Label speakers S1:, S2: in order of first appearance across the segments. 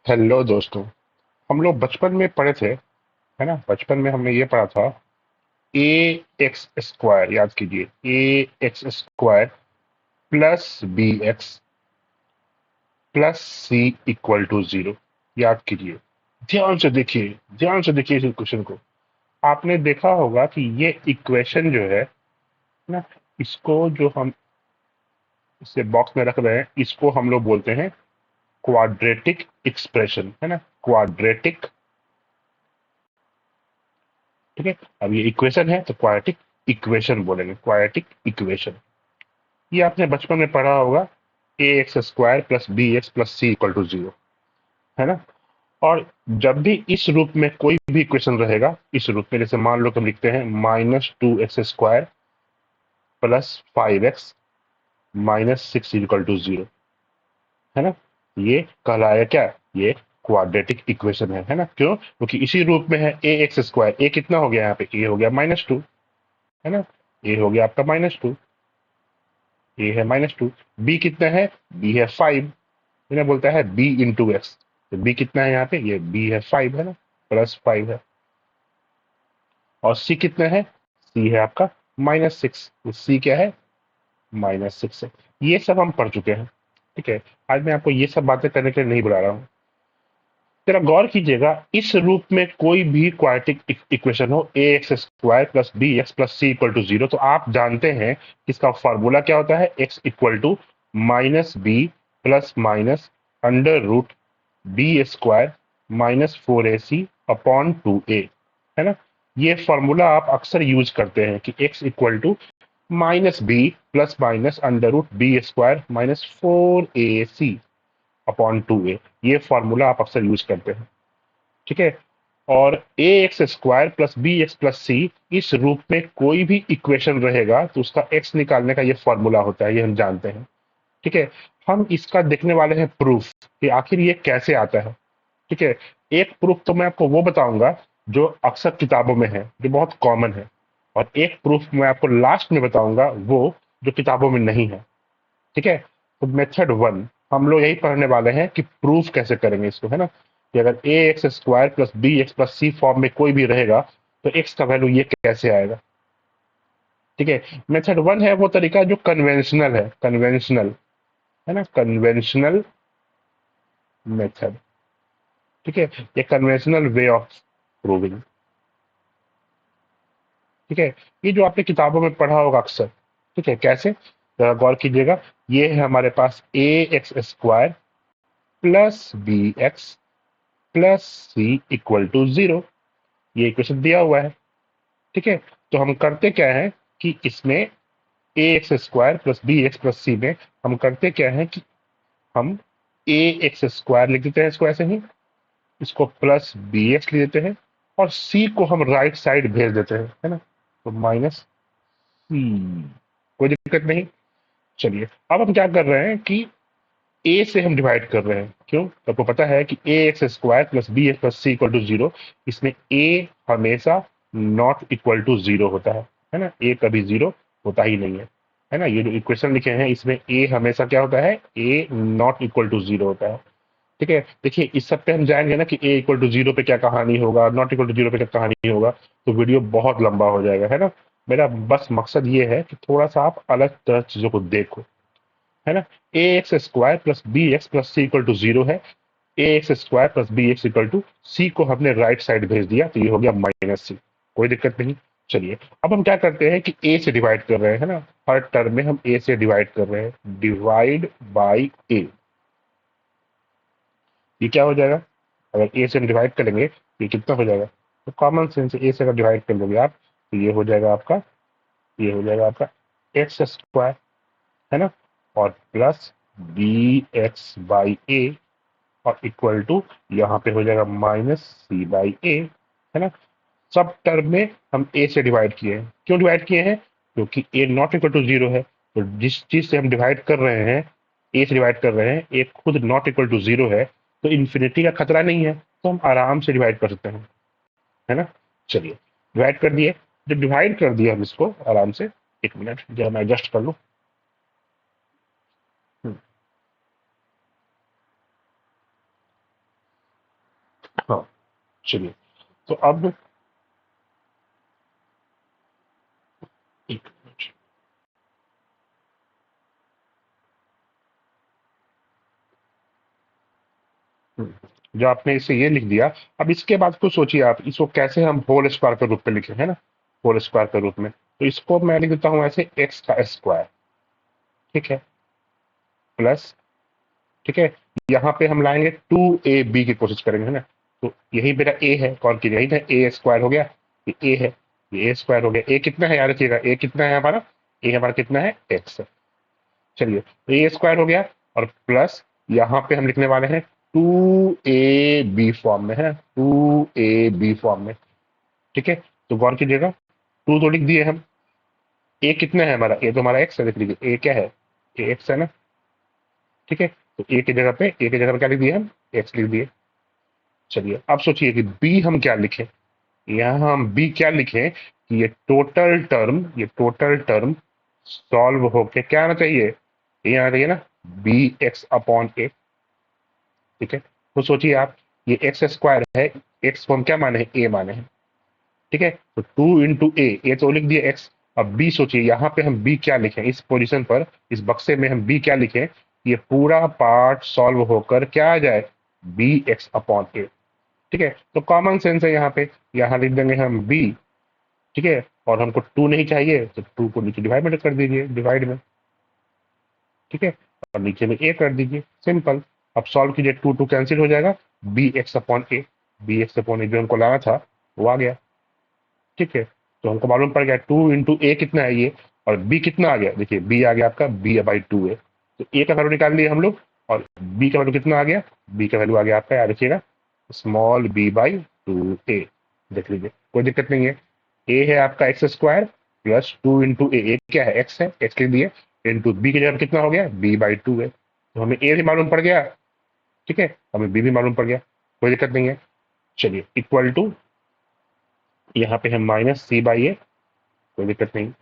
S1: Hello दोस्तों। हम लोग बचपन में पढ़े थे, है ना? बचपन में हमने ये पढ़ा था, ए एक्स स्क्वायर, याद कीजिए, A X square plus B X plus C equal to zero. याद कीजिए, ध्यान से देखिए, ध्यान से देखिए इस क्वेश्चन को। आपने देखा होगा कि ये इक्वेशन जो है ना, इसको जो हम इसे बॉक्स में रख रहे हैं, इसको हम लोग बोलते हैं क्वाड्रेटिक एक्सप्रेशन, है ना? क्वाड्रेटिक। ठीक है, अब ये इक्वेशन है तो क्वाड्रेटिक इक्वेशन बोलेंगे, क्वाड्रेटिक इक्वेशन। ये आपने बचपन में पढ़ा होगा, A X square plus B X plus C equal to zero, है ना? और जब भी इस रूप में कोई भी इक्वेशन रहेगा, इस रूप में, जैसे मान लो कि हम लिखते हैं -2x² plus 5x minus 6 equal to zero, है ना? ये कहलाया क्या? ये क्वाड्रेटिक इक्वेशन है ना? क्यों? क्योंकि इसी रूप में है ए एक्स स्क्वायर। ए कितना हो गया यहाँ पे? ए हो गया -2, है ना? ए हो गया आपका -2, ए है -2। बी कितना है? बी है 5। इन्हें बोलता है बी इंटू एक्स। तो बी कितना है यहाँ पे? ये बी है 5, है ना? +5 है। और सी कितना है? सी है आपका -6। तो सी क्या है? -6 है। ये सब हम पढ़ चुके हैं। ठीक है, आज मैं आपको ये सब बातें करने के लिए नहीं बुला रहा हूँ। जरा गौर कीजिएगा, इस रूप में कोई भी क्वाड्रेटिक इक्वेशन हो, A X square plus B X plus C equal to zero, तो आप जानते हैं इसका फॉर्मूला क्या होता है? X equal to minus B plus minus under root B square -4ac upon 2a, है ना? ये फॉर्मूला आप अक्सर यूज करते हैं कि x equal to minus B plus minus under root B square -4ac upon 2a। ये फॉर्मूला आप अक्सर यूज करते हैं। ठीक है, और A X square plus B X plus C, इस रूप में कोई भी इक्वेशन रहेगा तो उसका एक्स निकालने का ये फॉर्मूला होता है, ये हम जानते हैं। ठीक है, हम इसका देखने वाले हैं प्रूफ कि आखिर ये कैसे आता है। ठीक है, एक प्रूफ तो मैं आपको वो बताऊंगा जो अक्सर किताबों में है, जो बहुत कॉमन है, और एक प्रूफ मैं आपको लास्ट में बताऊंगा वो जो किताबों में नहीं है। ठीक है, तो मेथड 1 हम लोग यही पढ़ने वाले हैं कि प्रूफ कैसे करेंगे इसको, है ना? कि अगर A X square plus B X plus C form में कोई भी रहेगा तो एक्स का वैल्यू ये कैसे आएगा। ठीक है, मेथड 1 है वो तरीका जो कन्वेंशनल है, कन्वेंशनल, है ना? Conventional method. ठीक है, ये कन्वेंशनल वे ऑफ प्रूविंग। ठीक है, ये जो आपने किताबों में पढ़ा होगा अक्सर। ठीक है, कैसे? जरा गौर कीजिएगा, ये है हमारे पास A X square plus B X plus C equal to zero. ये इक्वेशन दिया हुआ है। ठीक है, तो हम करते क्या है कि इसमें A X square plus B X plus C में हम करते क्या है कि हम ए एक्स स्क्वायर लिख देते हैं इसको ऐसे ही, इसको प्लस बी एक्स लिख देते हैं, और सी को हम राइट साइड भेज देते हैं, है ना? तो -c, कोई दिक्कत नहीं। चलिए, अब हम क्या कर रहे हैं कि ए से हम डिवाइड कर रहे हैं। क्यों? तो आपको पता है कि A X square plus B X plus C equal to zero, इसमें ए हमेशा नॉट इक्वल टू जीरो होता है ना? ए कभी जीरो होता ही नहीं है ना? ये जो इक्वेशन लिखे हैं इसमें ए हमेशा क्या होता है? ए नॉट इक्वल टू जीरो होता है। ठीक है, देखिए इस सब पे हम जाएंगे ना कि ए इक्वल टू जीरो पे क्या कहानी होगा, नॉट इक्वल टू जीरो पे क्या कहानी होगा, तो वीडियो बहुत लंबा हो जाएगा, है ना? मेरा बस मकसद ये है कि थोड़ा सा आप अलग तरह चीजों को देखो, है ना? A X square plus B X plus C equal to zero है। A X square plus B X equal to C को हमने राइट साइड भेज दिया तो ये हो गया -c। कोई दिक्कत नहीं। चलिए, अब हम क्या करते हैं कि ए से डिवाइड कर रहे हैं, है ना? हर टर्म में हम ए से डिवाइड कर रहे हैं, डिवाइड बाई ए। ये क्या हो जाएगा? अगर ए से हम डिवाइड करेंगे ये कितना हो जाएगा? तो कॉमन सेंस ए से अगर डिवाइड कर लोगे आप तो ये हो जाएगा आपका, ये हो जाएगा आपका एक्स स्क्वायर, है ना? और प्लस बी एक्स बाई ए, और इक्वल टू यहाँ पे हो जाएगा -c/a, है ना? सब टर्म में हम a से डिवाइड किए हैं। क्यों डिवाइड किए हैं? क्योंकि a not equal to zero है। तो जिस चीज से हम डिवाइड कर रहे हैं, a से डिवाइड कर रहे हैं, a खुद नॉट इक्वल टू जीरो है, तो इन्फिनिटी का खतरा नहीं है, तो हम आराम से डिवाइड कर सकते हैं, है ना? चलिए, डिवाइड कर दिए। जब डिवाइड कर दिए हम इसको आराम से, एक मिनट जरा मैं एडजस्ट कर लूँ। हाँ, चलिए। तो अब एक मिनट। जो आपने इसे ये लिख दिया, अब इसके बाद कुछ सोचिए आप इसको कैसे हम होल स्क्वायर के रूप में लिखें, है ना, होल स्क्वायर के रूप में। तो इसको मैं लिख देता हूं ऐसे एक्स का स्क्वायर, ठीक है, प्लस, ठीक है, यहाँ पे हम लाएंगे 2ab की कोशिश करेंगे, है ना। तो यही मेरा a है, कौन की यही था, ए स्क्वायर हो गया, ये a है, ये a स्क्वायर हो गया। a कितना है याद रखिएगा, a कितना है हमारा, a हमारा कितना है, x है। चलिए, तो a स्क्वायर हो गया, और प्लस यहाँ पे हम लिखने वाले हैं 2ab फॉर्म में, है ना, 2ab फॉर्म में, ठीक है। तो गौर कीजिएगा, 2 तो लिख दिए हम, a कितना है हमारा, a तो हमारा x है, देख लीजिए a क्या है, a x है ना, ठीक है। तो a की जगह पे क्या लिख दिए हम, x लिख दिए। चलिए, अब सोचिए कि b हम क्या लिखें। यहाँ हम b क्या लिखें कि ये टोटल टर्म सॉल्व होके क्या आना चाहिए, ये आना चाहिए ना, बी एक्स अपॉन ए, ठीक है। तो सोचिए आप, ये एक्स स्क्वायर है, एक्स को हम क्या माने हैं, ए माने हैं, ठीक है। तो 2 इंटू ए तो लिख दिए एक्स। अब बी सोचिए, यहाँ पे हम बी क्या लिखें, इस पोजीशन पर, इस बक्से में हम बी क्या लिखें, ये पूरा पार्ट सॉल्व होकर क्या आ जाए, बी एक्स अपॉन ए, ठीक है। तो कॉमन सेंस है यहाँ पे, यहाँ लिख देंगे हम बी, ठीक है, और हमको 2 नहीं चाहिए तो 2 को नीचे डिवाइड में कर दीजिए, डिवाइड में, ठीक है, और नीचे में ए कर दीजिए, सिंपल। अब सॉल्व कीजिए, 2 कैंसिल हो जाएगा, बी एक्स अपॉन ए, बी एक्स अपॉन ए जो हमको लाना था वो आ गया, ठीक है। तो हमको मालूम पड़ गया 2 इंटू ए कितना है ये, और बी कितना आ गया, देखिए बी आ गया आपका b/2 है। तो ए का वैल्यू निकाल लिया हम लोग, और बी का वैल्यू कितना आ गया, बी का वैल्यू आ गया आपका, याद रखिएगा, स्मॉल b/2a, देख लीजिए, कोई दिक्कत नहीं है। ए है आपका एक्स स्क्वायर प्लस 2 इंटू ए क्या है, एक्स है, एक्स लिख दिए, इंटू बी की जगह कितना हो गया, b/2 है। तो हमें ए भी मालूम पड़ गया, ठीक है, हमें बी भी मालूम पड़ गया, कोई दिक्कत नहीं है। चलिए, इक्वल टू, यहाँ पे हम -c/a, कोई दिक्कत नहीं।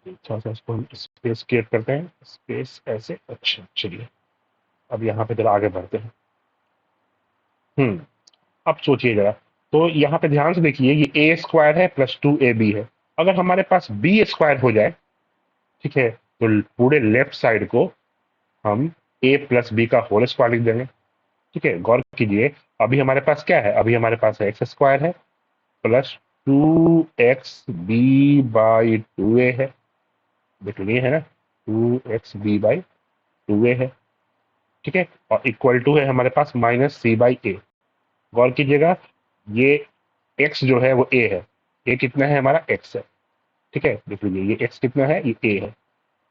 S1: थोड़ा सा इसको हम स्पेस क्रिएट करते हैं, स्पेस ऐसे, अच्छा चलिए, अब यहाँ पे जरा आगे बढ़ते हैं। अब सोचिए जरा, तो यहाँ पे ध्यान से देखिए, ये ए स्क्वायर है प्लस 2ab है, अगर हमारे पास बी स्क्वायर हो जाए, ठीक है, तो पूरे लेफ्ट साइड को हम ए प्लस बी का होल स्क्वायर लिख देंगे, ठीक है। गौर कीजिए, अभी हमारे पास क्या है, अभी हमारे पास है एक्स स्क्वायर है प्लस 2xb/2a है, देख लीजिए, है ना, 2xb/2a है, ठीक है, और इक्वल टू है हमारे पास -c/a। गौर कीजिएगा, ये x जो है वो a है, a कितना है हमारा, x है, ठीक है, देख लीजिए, ये x कितना है, ये a है,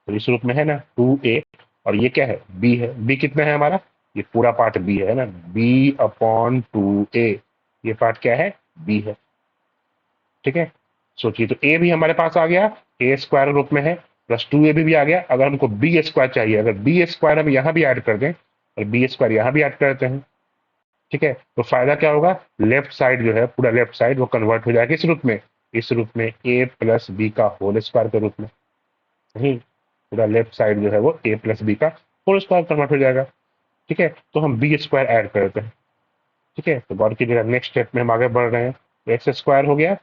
S1: तो इस रूप में है ना 2a, और ये क्या है, b है, b कितना है हमारा, ये पूरा पार्ट b है ना, b/2a, ये पार्ट क्या है, b है, ठीक है। सोचिए, तो a भी हमारे पास आ गया, a स्क्वायर रूप में है, प्लस 2ab भी आ गया। अगर हमको b स्क्वायर चाहिए, अगर b स्क्वायर हम यहाँ भी ऐड कर दें, और b स्क्वायर यहाँ भी ऐड करते हैं, ठीक है, तो फायदा क्या होगा, लेफ्ट साइड जो है, पूरा लेफ्ट साइड वो कन्वर्ट हो जाएगा इस रूप में, इस रूप में a प्लस बी का होल स्क्वायर के रूप में, नहीं, पूरा लेफ्ट साइड जो है वो a प्लस बी का होल स्क्वायर कन्वर्ट हो जाएगा, ठीक है। तो हम बी स्क्वायर ऐड करते हैं, ठीक है। तो गौर कीजिएगा, नेक्स्ट स्टेप में हम आगे बढ़ रहे हैं, एक्स स्क्वायर हो गया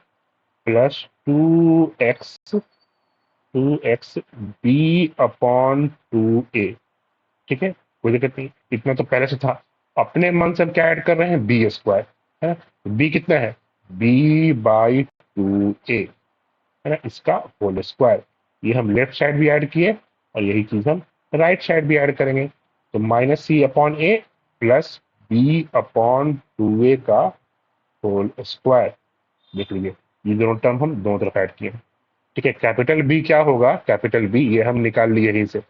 S1: प्लस 2x बी/2a, ठीक है, कोई दिक्कत नहीं, इतना तो पहले से था। अपने मन से हम क्या ऐड कर रहे हैं, बी स्क्वायर, है ना, बी कितना है, b/2a, है ना, इसका होल स्क्वायर, ये हम लेफ्ट साइड भी ऐड किए, और यही चीज हम राइट साइड भी ऐड करेंगे। तो -c/a प्लस b/2a का होल स्क्वायर, देख लीजिए, ये दोनों टर्म हम दोनों तरफ ऐड किए, ठीक है। कैपिटल बी क्या होगा, कैपिटल बी ये हम निकाल लिए यहीं से,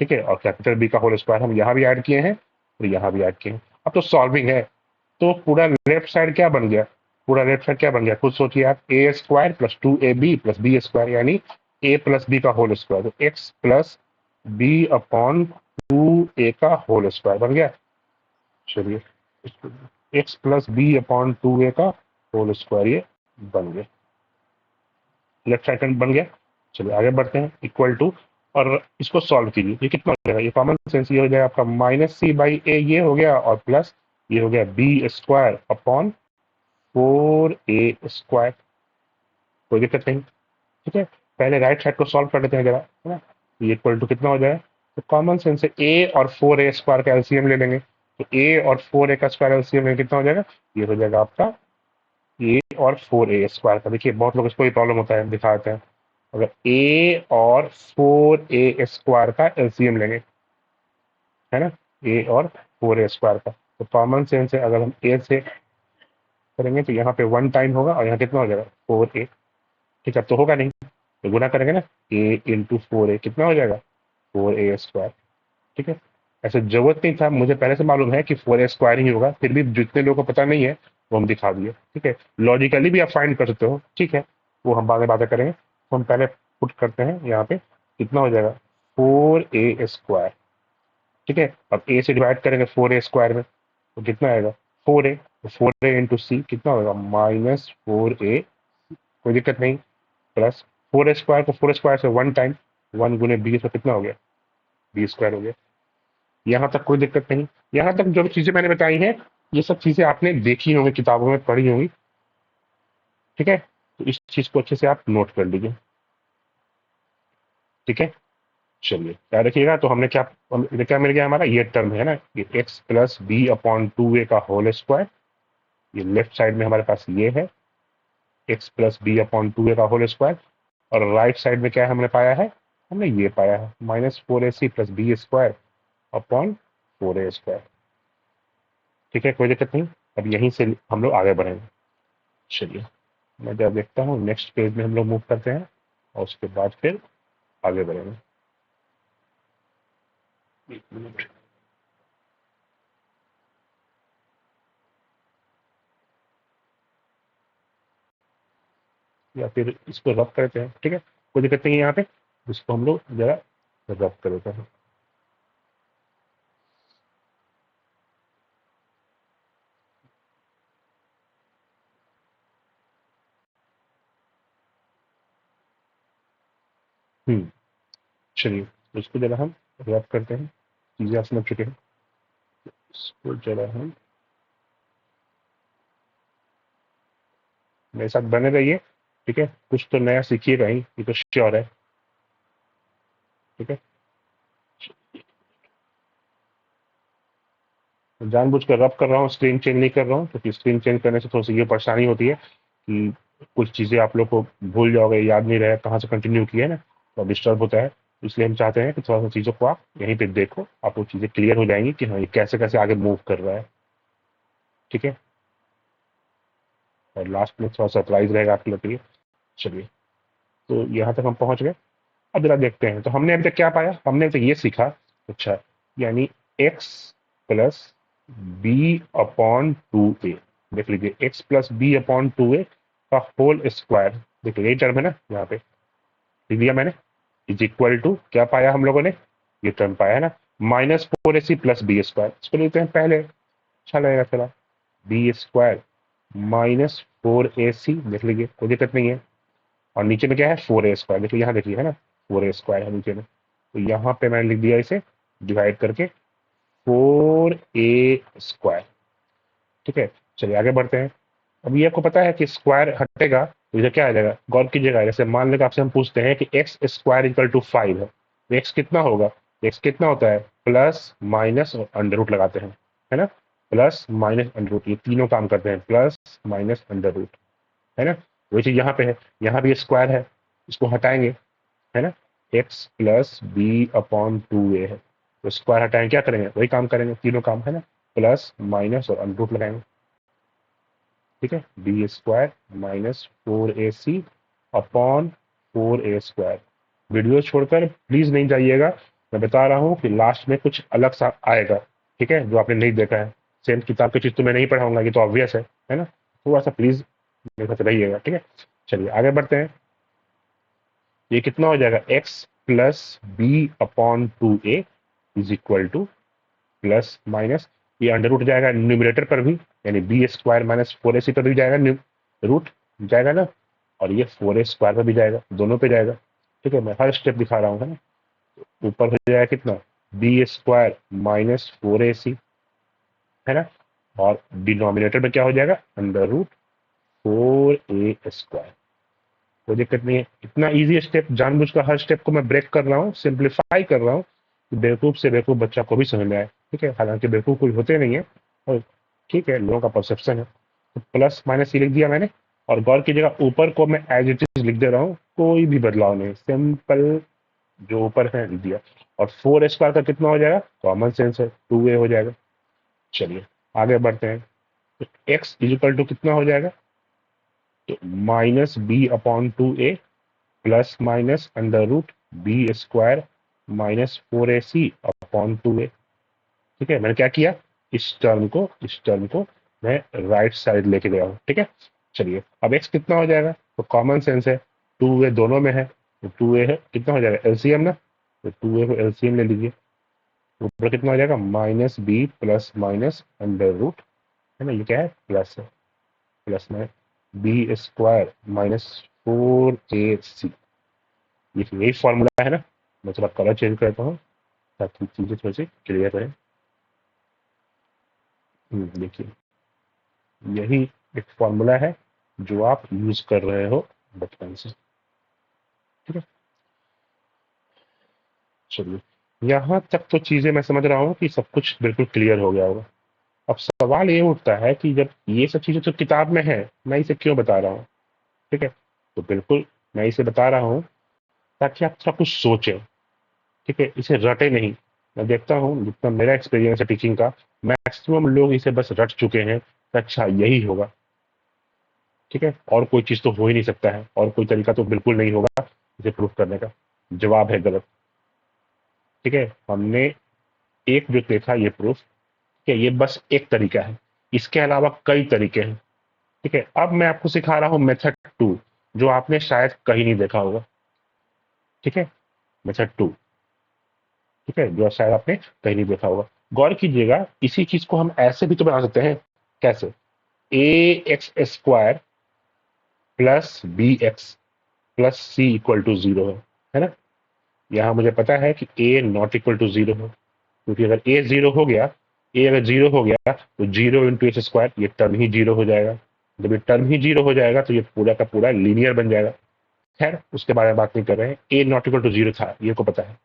S1: ठीक है, और कैपिटल बी का होल स्क्वायर हम यहाँ भी ऐड किए हैं, और यहाँ भी ऐड किए हैं। अब तो सॉल्विंग है, तो पूरा लेफ्ट साइड क्या बन गया, पूरा लेफ्ट साइड क्या बन गया, खुद सोचिए आप, A square plus 2ab plus B square, यानी a प्लस बी का होल स्क्वायर, तो एक्स प्लस b/2a का होल स्क्वायर बन गया। चलिए, एक्स प्लस b/2a का होल स्क्वायर ये बन गया, लेफ्ट साइड बन गया। चलिए आगे बढ़ते हैं, इक्वल टू, और इसको सॉल्व कीजिए, ये कितना हो जाएगा, ये कॉमन सेंस ये हो जाएगा आपका -c/a ये हो गया, और प्लस ये हो गया बी स्क्वायर अपॉन 4a²। कोई दिक्कत नहीं, ठीक है। पहले राइट साइड को सॉल्व कर लेते हैं जरा, है ना। ये इक्वल टू कितना हो जाए, तो कॉमन सेंस से ए और 4a² का एलसीएम ले लेंगे। तो ए और 4a का स्क्वायर एलसीएम में कितना हो जाएगा, ये हो जाएगा आपका ए और 4a² का। देखिए बहुत लोग इसको ही प्रॉब्लम होता है, दिखाते हैं। अगर ए और 4a² का एलसीएम लेंगे, है ना, ए और 4a² का, तो कॉमन सेंस से अगर हम ए से करेंगे तो यहाँ पे 1 टाइम होगा और यहाँ कितना हो जाएगा 4a। ठीक है, अब तो होगा नहीं, तो गुना करेंगे ना, ए इंटू 4a कितना हो जाएगा 4a²। ठीक है, ऐसे जरूरत नहीं था, मुझे पहले से मालूम है कि 4a² ही होगा, फिर भी जितने लोगों को पता नहीं है वो हम दिखा दिए। ठीक है, लॉजिकली भी आप फाइंड कर सकते हो, ठीक है, वो हम बाद में बातें करेंगे। तो हम पहले पुट करते हैं यहाँ पे, कितना हो जाएगा 4a²। ठीक है, अब ए से डिवाइड करेंगे 4a² में, तो कितना आएगा 4a। तो 4a इंटू सी कितना होगा -4a। कोई दिक्कत नहीं, प्लस 4a² को 4a² से 1 टाइम, 1 गुने बी, तो कितना हो गया b² हो गया। यहाँ तक कोई दिक्कत नहीं। यहाँ तक जो चीजें मैंने बताई हैं, ये सब चीजें आपने देखी होंगी, किताबों में पढ़ी होंगी। ठीक है, तो इस चीज को अच्छे से आप नोट कर लीजिए। ठीक है, चलिए याद रखिएगा। तो हमने क्या, ये क्या मिल गया हमारा, ये टर्म है ना, ये x plus b upon 2a का होल स्क्वायर। ये लेफ्ट साइड में हमारे पास ये है x plus b upon 2a का होल स्क्वायर, और राइट साइड में क्या है हमने पाया है, हमने ये पाया है -4ac plus b² upon 4a²। ठीक है, कोई दिक्कत नहीं। अब यहीं से हम लोग आगे बढ़ेंगे। चलिए, मैं जब देखता हूँ नेक्स्ट पेज में हम लोग मूव करते हैं, और उसके बाद फिर आगे बढ़ेंगे। एक मिनट, या फिर इसको रब करते हैं। ठीक है, कोई दिक्कत नहीं है यहाँ पे, इसको हम लोग जरा रब कर देते हैं। चलिए, इसको जरा हम रब करते हैं, चीजें आप समझ चुके हैं। इसको जरा हम, मेरे साथ बने रहिए। ठीक है, कुछ तो नया सीखिएगा ही, ये तो श्योर है। ठीक है, जानबूझ कर रब कर रहा हूँ, स्क्रीन चेंज नहीं कर रहा हूँ, क्योंकि स्क्रीन चेंज करने से थोड़ी सी ये परेशानी होती है कि कुछ चीज़ें आप लोग को भूल जाओगे, याद नहीं रहे कहाँ से कंटिन्यू किया है ना, तो डिस्टर्ब होता है। इसलिए हम चाहते हैं कि थोड़ा सा चीज़ों को आप यहीं पे देखो, आपको चीज़ें क्लियर हो जाएंगी कि हाँ ये कैसे कैसे आगे मूव कर रहा है। ठीक है, और लास्ट में थोड़ा सरप्राइज रहेगा आपके लिए। चलिए, तो यहाँ तक हम पहुँच गए। अब जरा देखते हैं, तो हमने अभी तक क्या पाया, हमने अभी तक ये सीखा। अच्छा, यानी x plus b upon 2a, देख लीजिए x plus b upon 2a का होल स्क्वायर। देखिए यही टर्म है ना, यहाँ पे लिख दिया मैंने, इज इक्वल टू क्या पाया हम लोगों ने, ये टर्म पाया है ना, -4ac प्लस b²। इसको लिखते हैं पहले, अच्छा लगेगा चला, b² -4ac, देख लीजिए कोई दिक्कत नहीं है। और नीचे में क्या है 4a², देखिए यहाँ देखिए है ना 4a² है नीचे में, तो यहाँ पे मैंने लिख दिया इसे डिवाइड करके 4a²। ठीक है, चलिए आगे बढ़ते हैं। अब ये आपको पता है कि स्क्वायर हटेगा तो इधर क्या आ जाएगा, गौर कीजिएगा। जैसे मान लेगा आपसे हम पूछते हैं कि x² इक्वल टू 5 है, तो x कितना होगा, x कितना होता है, प्लस माइनस और अंडर रूट लगाते हैं, है ना, प्लस माइनस अंडर रूट, ये तीनों काम करते हैं, प्लस माइनस अंडर रूट, है ना। वही चीज यहाँ पे है, यहाँ भी स्क्वायर है, इसको हटाएंगे, है ना, x plus b upon 2a है, तो स्क्वायर हटाएंगे क्या करेंगे, वही काम करेंगे, तीनों काम, है ना, प्लस माइनस और अंडर रूट लगाएंगे। ठीक है, b² -4ac upon 4a²। Video छोड़कर प्लीज नहीं जाइएगा, मैं बता रहा हूँ कि लास्ट में कुछ अलग सा आएगा। ठीक है, जो आपने नहीं देखा है, सेम किताब की चीज तो मैं नहीं पढ़ाऊंगा, ये तो ऑब्वियस है ना, थोड़ा सा प्लीज मेरे साथ रहिएगा। ठीक है, चलिए आगे बढ़ते हैं। ये कितना हो जाएगा, x plus b upon 2a is equal to, plus minus, ये अंडर रूट जाएगा न्यूमिनेटर पर भी, यानी b² -4ac पर भी जाएगा, रूट जाएगा ना, और ये 4a² पर भी जाएगा, दोनों पे जाएगा। ठीक है, मैं हर स्टेप दिखा रहा हूँ, है ना। ऊपर हो जाएगा कितना, b² -4ac, है ना, और डिनोमिनेटर में क्या हो जाएगा, अंडर रूट 4a²। कोई दिक्कत नहीं है। इतना इजी स्टेप, जानबूझकर हर स्टेप को मैं ब्रेक कर रहा हूँ, सिंप्लीफाई कर रहा हूँ, बेवकूफ से बेवकूफ बच्चा को भी समझ में आए। ठीक है, हालांकि बेवकूफ कोई होते नहीं है, और ठीक है, लोगों का परसेप्शन है। तो प्लस माइनस ये लिख दिया मैंने, और गौर कीजिएगा ऊपर को मैं एज इट इज लिख दे रहा हूँ, कोई भी बदलाव नहीं, सिंपल जो ऊपर है लिख दिया। और 4a² का कितना हो जाएगा, कॉमन सेंस है, 2a हो जाएगा। चलिए आगे बढ़ते हैं। तो x इजिकल टू कितना हो जाएगा, तो -b/2a plus minus under root b² -4ac/2a। ठीक है, मैंने क्या किया, इस टर्म को मैं राइट साइड लेके गया हूँ। ठीक है, चलिए अब x कितना हो जाएगा, तो कॉमन सेंस है, 2a दोनों में है, तो 2a है, कितना हो जाएगा एलसीएम ना, तो 2a को एलसीएम ले लीजिए। ऊपर कितना हो जाएगा, -b plus minus under root, है ना, ये क्या है, प्लस है, प्लस में b² -4ac। ये यही फॉर्मूला है ना। मैं थोड़ा कलर चेंज करता हूँ ताकि चीजें थोड़ी सी क्लियर रहे। देखिए यही एक फॉर्मूला है जो आप यूज कर रहे हो बचपन से। ठीक है, चलिए यहाँ तक तो चीजें मैं समझ रहा हूँ कि सब कुछ बिल्कुल क्लियर हो गया होगा। अब सवाल ये उठता है कि जब ये सब चीजें तो किताब में है, मैं इसे क्यों बता रहा हूँ। ठीक है, तो बिल्कुल मैं इसे बता रहा हूँ ताकि आप थोड़ा कुछ सोचें। ठीक है, इसे रटे नहीं। मैं देखता हूँ जितना मेरा एक्सपीरियंस है टीचिंग का, मैक्सिमम लोग इसे बस रट चुके हैं कि अच्छा यही होगा। ठीक है, और कोई चीज तो हो ही नहीं सकता है, और कोई तरीका तो बिल्कुल नहीं होगा इसे प्रूफ करने का। जवाब है गलत। ठीक है, हमने एक जो देखा ये प्रूफ, ठीक है, ये बस एक तरीका है, इसके अलावा कई तरीके हैं। ठीक है, अब मैं आपको सिखा रहा हूँ मेथड 2, जो आपने शायद कहीं नहीं देखा होगा। ठीक है, मेथड 2, ठीक है, जो शायद आपने कहीं नहीं देखा होगा। गौर कीजिएगा, इसी चीज को हम ऐसे भी तो बना सकते हैं, कैसे, ax² plus bx plus c equal to 0 है ना। यहाँ मुझे पता है कि a नॉट इक्वल टू 0 है, क्योंकि अगर a 0 हो गया, a अगर 0 हो गया तो 0 × x², ये टर्म ही 0 हो जाएगा। जब ये टर्म ही 0 हो जाएगा तो ये पूरा का पूरा लीनियर बन जाएगा। खैर उसके बारे में बात नहीं कर रहे हैं, a नॉट इक्वल टू 0 था, ये को पता है।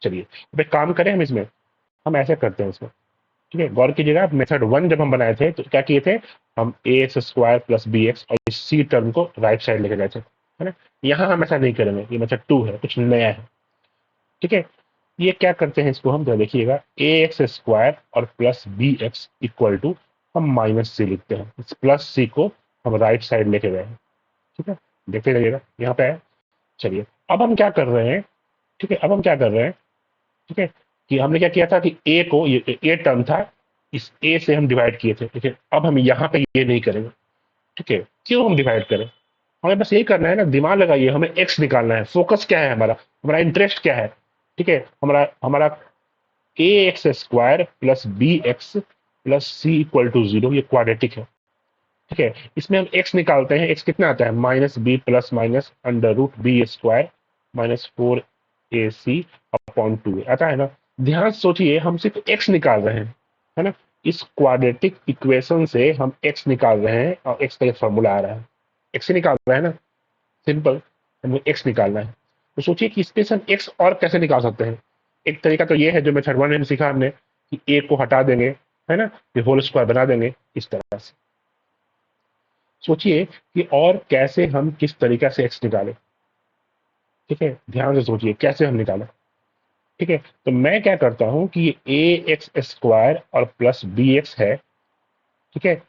S1: चलिए अब एक काम करें, हम इसमें हम ऐसे करते हैं इसमें। ठीक है, गौर कीजिएगा, मेथड 1 जब हम बनाए थे तो क्या किए थे, हम ax² प्लस bx और इस c टर्म को राइट साइड लेके गए थे, है ना। यहाँ हम ऐसा नहीं करेंगे, ये मेथड 2 है, कुछ नया है। ठीक है, ये क्या करते हैं, इसको हम जरा देखिएगा, ax² और प्लस bx इक्वल टू, हम माइनस c लिखते हैं, इस प्लस c को हम राइट साइड लेके गए हैं। ठीक है, देखते जाइएगा यहाँ पे है। चलिए अब हम क्या कर रहे हैं, ठीक है, अब हम क्या कर रहे हैं, ठीक है, कि हमने क्या किया था कि a को, ये a टर्म था, इस a से हम डिवाइड किए थे। ठीक है, अब हम यहाँ पे ये नहीं करेंगे। ठीक है, क्यों हम डिवाइड करें, हमें बस यही करना है ना, दिमाग लगाइए, हमें x निकालना है, फोकस क्या है हमारा, हमारा इंटरेस्ट क्या है। ठीक है, हमारा हमारा ax² plus bx plus c equal to 0, ये क्वाड्रेटिक है। ठीक है, इसमें हम x निकालते हैं, x कितना आता है, -b plus minus under root b² -4ac/2 आता है ना। ध्यान से सोचिए, हम सिर्फ x निकाल रहे हैं, है ना। इस क्वाड्रेटिक इक्वेशन से हम x निकाल रहे हैं, और x का ये फॉर्मूला आ रहा है, x से निकाल रहे हैं ना, सिंपल, हमें x निकालना है। तो सोचिए कि इसमें से हम x और कैसे निकाल सकते हैं। एक तरीका तो ये है जो मेथड 1 में सीखा हमने, कि a को हटा देंगे, है ना, ये होल स्क्वायर बना देंगे इस तरह से। सोचिए कि और कैसे हम किस तरीका से x निकालें। ठीक है, ध्यान से सोचिए कैसे हम निकालें। ठीक है, तो मैं क्या करता हूं कि ये ax² और प्लस bx है। ठीक है,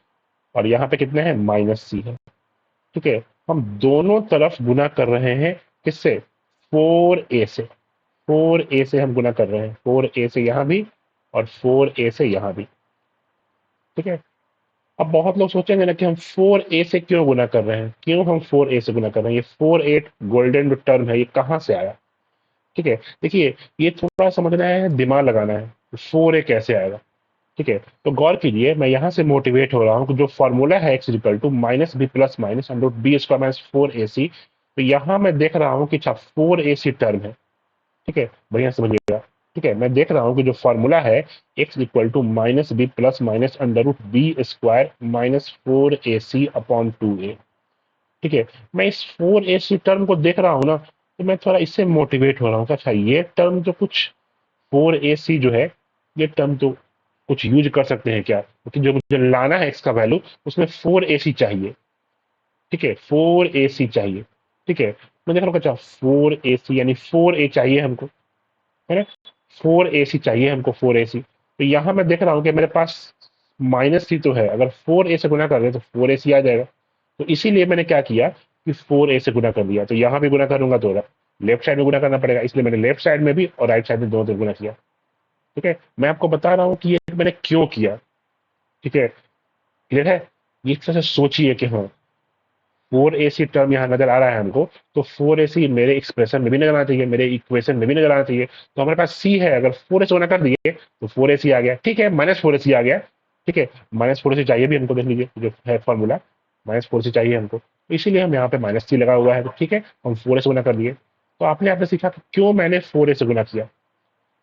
S1: और यहाँ पे कितने हैं, -c है। ठीक है, हम दोनों तरफ गुना कर रहे हैं, किससे, 4a से, 4a से हम गुना कर रहे हैं, 4a से यहाँ भी और 4a से यहाँ भी। ठीक है, अब बहुत लोग सोचेंगे ना कि हम 4a से क्यों गुना कर रहे हैं, क्यों हम 4a से गुना कर रहे हैं, ये 4a गोल्डन जो टर्म है ये कहाँ से आया। ठीक है, देखिए ये थोड़ा समझना है, दिमाग लगाना है, 4a कैसे आएगा। ठीक है, तो गौर कीजिए, मैं यहाँ से मोटिवेट हो रहा हूँ कि जो फॉर्मूला है x equal to -b plus minus under root b² -4ac, तो यहाँ मैं देख रहा हूँ कि अच्छा 4ac टर्म है। ठीक है, बढ़िया समझिएगा, ठीक है, मैं देख रहा हूँ कि जो फॉर्मूला है x equal to minus B plus minus under root B square minus 4ac/2a। ठीक है, मैं इस 4ac टर्म को देख रहा हूँ ना, तो मैं थोड़ा इससे मोटिवेट हो रहा हूँ कि अच्छा ये टर्म तो कुछ 4ac जो है, ये टर्म तो कुछ यूज कर सकते हैं क्या, क्योंकि जो मुझे लाना है x का वैल्यू उसमें 4ac चाहिए। ठीक है, 4ac चाहिए। ठीक है, मैं देख रहा हूँ अच्छा 4ac यानी 4a चाहिए हमको, है ना, 4ac चाहिए हमको, 4ac। तो यहाँ मैं देख रहा हूँ कि मेरे पास माइनस सी तो है, अगर 4a से गुना कर दे तो 4ac आ जाएगा। तो इसीलिए मैंने क्या किया कि 4a से गुना कर दिया, तो यहाँ भी गुना करूंगा तो लेफ्ट साइड में गुना करना पड़ेगा, इसलिए मैंने लेफ्ट साइड में भी और राइट साइड में दोनों तरफ गुना किया। ठीक है, मैं आपको बता रहा हूँ कि ये मैंने क्यों किया। ठीक है, क्लियर है, ये एक तरह से सोचिए कि हाँ 4ac टर्म यहाँ नजर आ रहा है हमको, तो 4ac मेरे एक्सप्रेशन में भी नजर आना चाहिए, मेरे इक्वेशन में भी नजर आना चाहिए। तो हमारे पास c है, अगर 4ac गुना कर दिए तो 4ac आ गया। ठीक है, माइनस 4ac आ गया। ठीक है, माइनस 4ac चाहिए भी हमको, देख लीजिए जो है फॉर्मूला, माइनस 4ac चाहिए हमको, तो इसीलिए हम यहाँ पे माइनस सी लगा हुआ है। तो ठीक है, हम 4ac गुना कर दिए। तो आपने आपने सीखा कि क्यों मैंने 4ac गुना किया।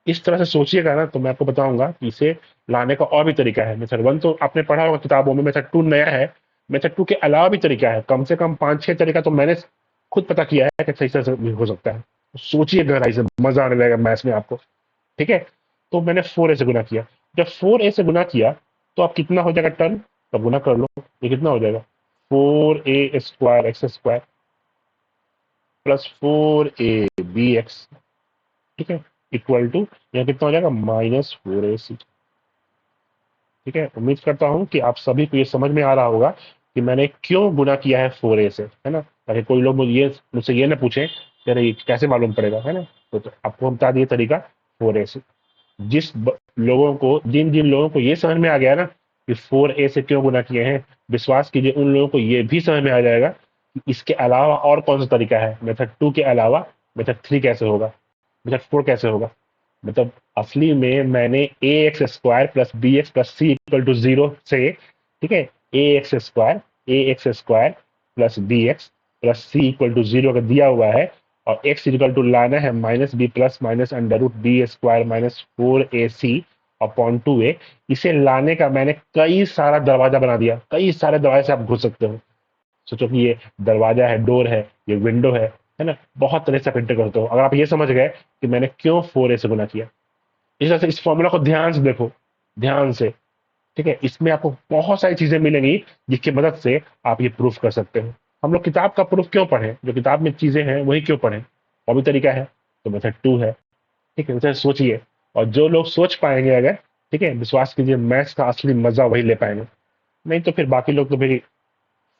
S1: इस तरह से सोचिएगा ना, तो मैं आपको बताऊंगा कि इसे लाने का और भी तरीका है। मेथड वन तो आपने पढ़ा होगा किताबों में, मेथड टू नया है। मेथड टू के अलावा भी तरीका है, कम से कम 5-6 तरीका तो मैंने खुद पता किया है कि सही से भी हो सकता है। तो सोचिए गहराई से, मजा आने लगेगा मैथ्स में आपको। ठीक है, तो मैंने 4a से गुना किया। जब 4a से गुना किया तो अब कितना हो जाएगा टर्म, तब गुना कर लो, ये कितना हो जाएगा 4a² x² plus 4ab x। ठीक है, इक्वल टू यहाँ कितना हो जाएगा -4ac। ठीक है, उम्मीद करता हूँ कि आप सभी को ये समझ में आ रहा होगा कि मैंने क्यों गुना किया है 4a से, है ना, ताकि कोई लोग मुझसे ये ना पूछे कि अरे ये कैसे मालूम पड़ेगा, है ना। तो आपको हम बता दिए तरीका 4a से। लोगों को, जिन जिन लोगों को ये समझ में आ गया ना कि 4a से क्यों गुना किए हैं, विश्वास कीजिए उन लोगों को ये भी समझ में आ जाएगा कि इसके अलावा और कौन सा तरीका है, मेथड 2 के अलावा मेथड 3 कैसे होगा, मेथड 4 कैसे होगा। मतलब असली में मैंने ax² plus bx plus C equal to 0 से, ठीक है, ax² plus bx plus C equal to 0 का दिया हुआ है, और x इक्वल टू लाना है minus B plus minus under root b² minus 4ac/2a। इसे लाने का मैंने कई सारा दरवाजा बना दिया, कई सारे दरवाजे से आप घुस सकते हो। सोचो कि ये दरवाजा है, डोर है, ये विंडो है ना, बहुत तरह से आप एंटर करते हो। अगर आप ये समझ गए कि मैंने क्यों 4a से गुना किया, इस तरह से इस फॉर्मूला को ध्यान से देखो, ध्यान से। ठीक है, इसमें आपको बहुत सारी चीजें मिलेंगी जिसकी मदद से आप ये प्रूफ कर सकते हो। हम लोग किताब का प्रूफ क्यों पढ़ें, जो किताब में चीजें हैं वही क्यों पढ़ें, और भी तरीका है, तो मेथड 2 है। ठीक है, उसे सोचिए, और जो लोग सोच पाएंगे अगर, ठीक है, विश्वास कीजिए मैथ्स का असली मजा वही ले पाएंगे। नहीं तो फिर बाकी लोग तो फिर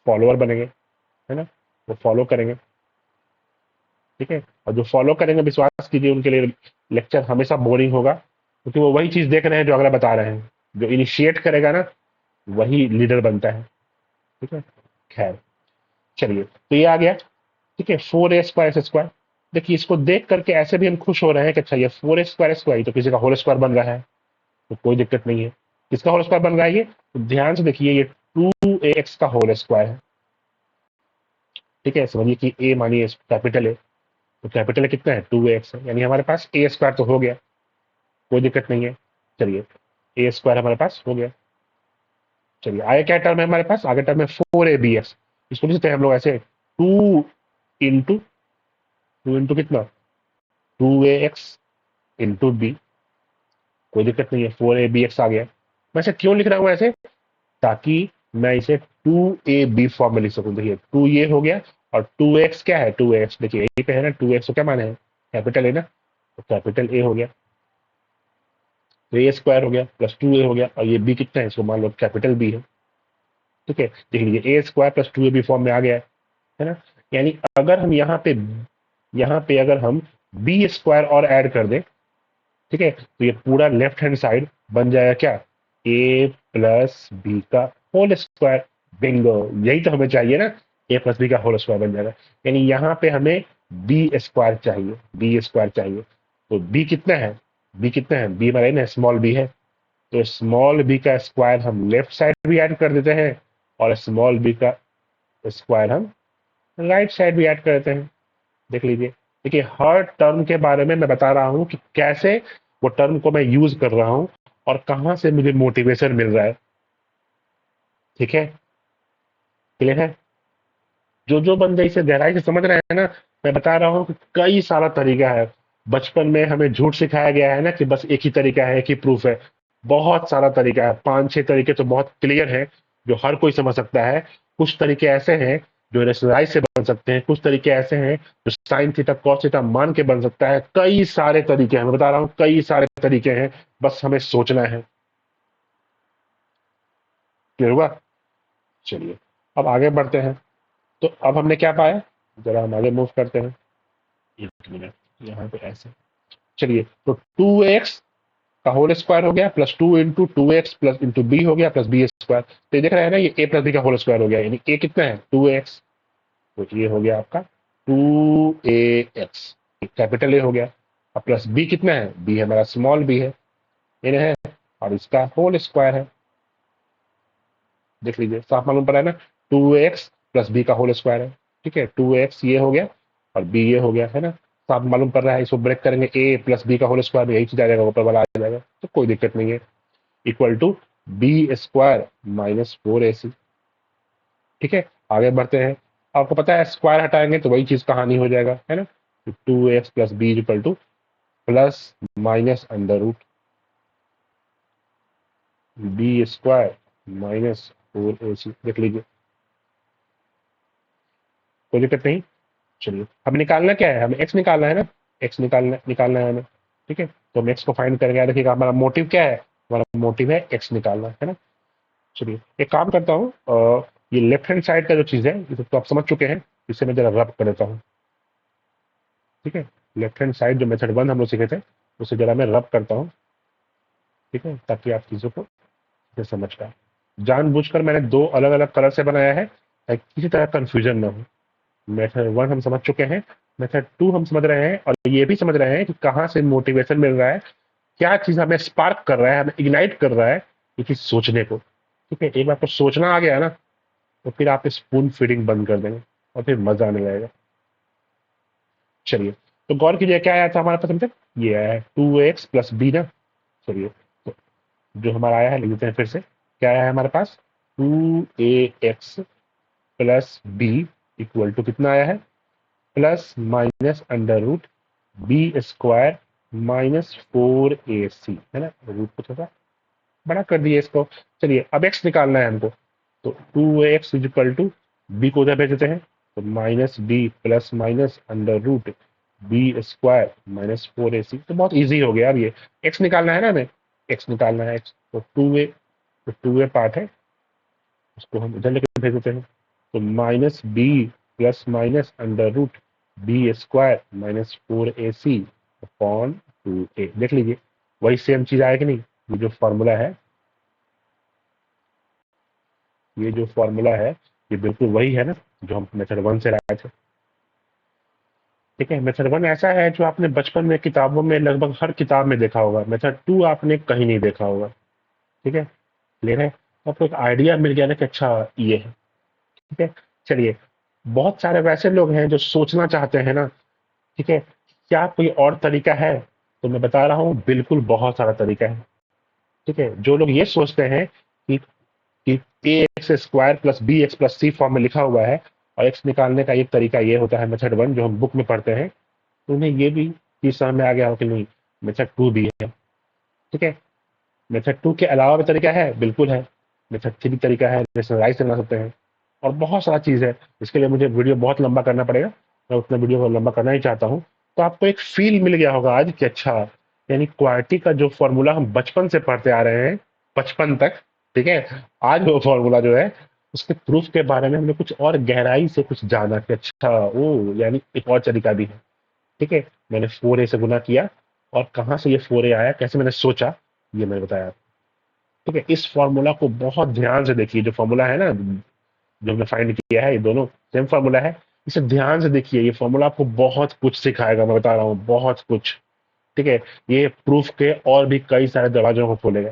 S1: फॉलोअर बनेंगे, है ना, वो फॉलो करेंगे। ठीक है, और जो फॉलो करेंगे विश्वास कीजिए उनके लिए लेक्चर हमेशा बोरिंग होगा, क्योंकि वो वही चीज देख रहे हैं जो अगला बता रहे हैं। जो इनिशिएट करेगा ना वही लीडर बनता है। ठीक है, खैर चलिए, तो ये आ गया। ठीक है, 4a² देखिए इसको देख करके ऐसे भी हम खुश हो रहे हैं कि अच्छा ये 4a² तो किसी का होल स्क्वायर बन रहा है, तो कोई दिक्कत नहीं है। किसका होल स्क्वायर बन रहा है ये, तो ध्यान से देखिए ये 2ax का होल स्क्वायर है। ठीक है, समझिए कि a मानिए कैपिटल है, तो कैपिटल कितना है 2ax है, यानी हमारे पास a² तो हो गया, कोई दिक्कत नहीं है। चलिए, a² हमारे पास हो गया। चलिए आगे क्या टर्म है हमारे पास, आगे टर्म है 4abx। इसको लिखते हैं हम लोग ऐसे, टू इंटू टू इंटू कितना 2ax इंटू बी, कोई दिक्कत नहीं है, 4abx आ गया। मैं इसे क्यों लिख रहा हूँ ऐसे, ताकि मैं इसे 2ab फॉर्म में लिख सकूं। देखिए 2 ये हो गया, और 2x क्या है, 2x देखिए यही पे है ना, 2x को क्या माने हैं, कैपिटल है ना, तो कैपिटल a हो गया, तो a² हो गया प्लस 2a हो गया, और ये b कितना है, इसको मान लो कैपिटल b है। ठीक है, देख लीजिए a² प्लस 2ab फॉर्म में आ गया है ना। यानी अगर हम यहाँ पे अगर हम b² और ऐड कर दें, ठीक है, तो ये पूरा लेफ्ट हैंड साइड बन जाएगा क्या, a प्लस बी का होल स्क्वायर। बिंगो, यही तो हमें चाहिए ना, a प्लस बी का होल स्क्वायर बन जाएगा। यानी यहाँ पे हमें b² चाहिए, b² चाहिए। तो b कितना है, b कितना है, b हमारा ना स्मॉल b है, तो स्मॉल b का स्क्वायर हम लेफ्ट साइड भी ऐड कर देते हैं, और स्मॉल b का स्क्वायर हम राइट साइड भी ऐड कर देते हैं। देख लीजिए, देखिए हर टर्म के बारे में मैं बता रहा हूं कि कैसे वो टर्म को मैं यूज कर रहा हूं और कहां से मुझे मोटिवेशन मिल रहा है। ठीक है, क्लियर है? जो जो बंदे इसे गहराई से समझ रहे हैं ना, मैं बता रहा हूँ कि कई सारा तरीका है। बचपन में हमें झूठ सिखाया गया है ना कि बस एक ही तरीका है, एक ही प्रूफ है। बहुत सारा तरीका है, 5-6 तरीके तो बहुत क्लियर है, जो हर कोई समझ सकता है। कुछ तरीके ऐसे हैं जो रेशनलाइज से बन सकते हैं, कुछ तरीके ऐसे हैं जो साइन थीटा कॉस थीटा मान के बन सकता है। कई सारे तरीके हैं, मैं बता रहा हूँ कई सारे तरीके हैं, बस हमें सोचना है। क्लियर हुआ? चलिए, अब आगे बढ़ते हैं। तो अब हमने क्या पाया, जरा हम आगे मूव करते हैं। एक मिनट, यहाँ पे ऐसे। चलिए, तो 2x का होल स्क्वायर हो गया plus 2 into 2x plus into b हो गया प्लस बी स्क्वायर। तो ये देख रहे हैं ना, ये a प्लस बी का होल स्क्वायर हो गया, यानी a कितना है 2x। तो ये हो गया आपका 2ax, कैपिटल ए हो गया। अब प्लस बी कितना है, बी हमारा स्मॉल बी है, ये है, और इसका होल स्क्वायर है। देख लीजिए, साफ मालूम पड़ा है ना, 2x प्लस बी का होल स्क्वायर है। ठीक है, 2x ये हो गया और b ये हो गया, है ना? साफ मालूम पड़ रहा है। इसको ब्रेक करेंगे, a प्लस बी का होल स्क्वायर में यही चीज आ जाएगा, ऊपर वाला आ जाएगा, तो कोई दिक्कत नहीं है। Equal to b square minus 4ac। ठीक है, आगे बढ़ते हैं। आपको पता है स्क्वायर हटाएंगे तो वही चीज कहानी हो जाएगा, है ना? 2x plus b equal to plus minus under root B square minus 4ac। देख लीजिए, कोई दिक्कत नहीं। चलिए, अब निकालना क्या है, हमें एक्स निकालना है ना, एक्स निकालना निकालना है हमें। ठीक है, तो हम एक्स को फाइंड करेंगे। याद रखिएगा, हमारा मोटिव क्या है, हमारा मोटिव है एक्स निकालना, है ना? चलिए, एक काम करता हूँ, ये लेफ्ट हैंड साइड का जो चीज़ है, इसे तो आप समझ चुके हैं, इसे मैं जरा रब कर देता हूँ। ठीक है, लेफ्ट हैंड साइड जो मेथड 1 हम लोग सीखे थे, उसे जरा मैं रब करता हूँ। ठीक है, ताकि आप चीज़ों को अच्छे से समझ पाए। जानबूझकर मैंने दो अलग अलग कलर से बनाया है ताकि किसी तरह कंफ्यूजन ना हो। मेथड 1 हम समझ चुके हैं, मेथड 2 हम समझ रहे हैं, और ये भी समझ रहे हैं कि कहाँ से मोटिवेशन मिल रहा है, क्या चीज हमें स्पार्क कर रहा है, हमें इग्नाइट कर रहा है ये चीज सोचने को। ठीक है, एक बार आपको सोचना आ गया ना, तो फिर आप स्पून फीडिंग बंद कर देंगे और फिर मजा आने लगेगा। चलिए, तो गौर कीजिए क्या आया था हमारे पास अभी तक, ये आया है 2x प्लस बी ना। चलिए, तो जो हमारा आया है लिख देते हैं फिर से, क्या आया है हमारे पास, 2ax plus b equal to कितना आया है, plus minus under root B square minus 4ac, है ना? रूट को थोड़ा बड़ा कर दिए इसको। चलिए, अब x निकालना है हमको, तो 2x इक्वल टू बी को उधर भेज देते हैं, तो minus B plus minus under root B square minus 4ac। तो बहुत इजी हो गया। अब ये x निकालना है ना हमें, x निकालना है x, तो 2a, तो 2a पार्ट है, उसको हम इधर लेकर भेज देते हैं, तो minus B plus minus under root B square minus 4ac upon 2a। देख लीजिए, वही सेम चीज आया कि नहीं? ये जो फॉर्मूला है, ये जो फॉर्मूला है, ये बिल्कुल वही है ना जो हम मेथड 1 से लाए थे। ठीक है, मेथड 1 ऐसा है जो आपने बचपन में किताबों में लगभग हर किताब में देखा होगा, मेथड 2 आपने कहीं नहीं देखा होगा। ठीक है, क्लियर है? तो आपको एक आइडिया मिल गया ना कि अच्छा ये है। ठीक है, चलिए, बहुत सारे वैसे लोग हैं जो सोचना चाहते हैं ना। ठीक है, क्या कोई और तरीका है? तो मैं बता रहा हूँ, बिल्कुल बहुत सारा तरीका है। ठीक है, जो लोग ये सोचते हैं कि A X square plus B X plus C form में लिखा हुआ है और एक्स निकालने का एक तरीका ये होता है, मेथड 1 जो हम बुक में पढ़ते हैं, तो उन्हें ये भी चीज समझ में आ गया हो कि नहीं, मेथड 2 भी है। ठीक है, मेथड 2 के अलावा भी तरीका है, बिल्कुल है। मेथड 3 तरीका है, रेशनलाइज से बना सकते हैं, और बहुत सारा चीज है। इसके लिए मुझे वीडियो बहुत लंबा करना पड़ेगा, मैं उतना वीडियो को लंबा करना ही चाहता हूँ। तो आपको एक फील मिल गया होगा आज कि अच्छा, यानी क्वालिटी का जो फॉर्मूला हम बचपन से पढ़ते आ रहे हैं, बचपन तक, ठीक है, आज वो फॉर्मूला जो है, उसके प्रूफ के बारे में हमने कुछ और गहराई से कुछ जाना कि अच्छा, ओ यानी एक और तरीका भी है। ठीक है, मैंने 4a से गुना किया, और कहाँ से ये 4a आया, कैसे मैंने सोचा, ये मैंने बताया। ठीक है, इस फॉर्मूला को बहुत ध्यान से देखिए, जो फॉर्मूला है ना, जो हमने फाइंड किया है, ये दोनों सेम फॉर्मूला है। इसे ध्यान से देखिए, ये फॉर्मूला आपको बहुत कुछ सिखाएगा, मैं बता रहा हूँ, बहुत कुछ। ठीक है, ये प्रूफ के और भी कई सारे दरवाजों को खोलेगा।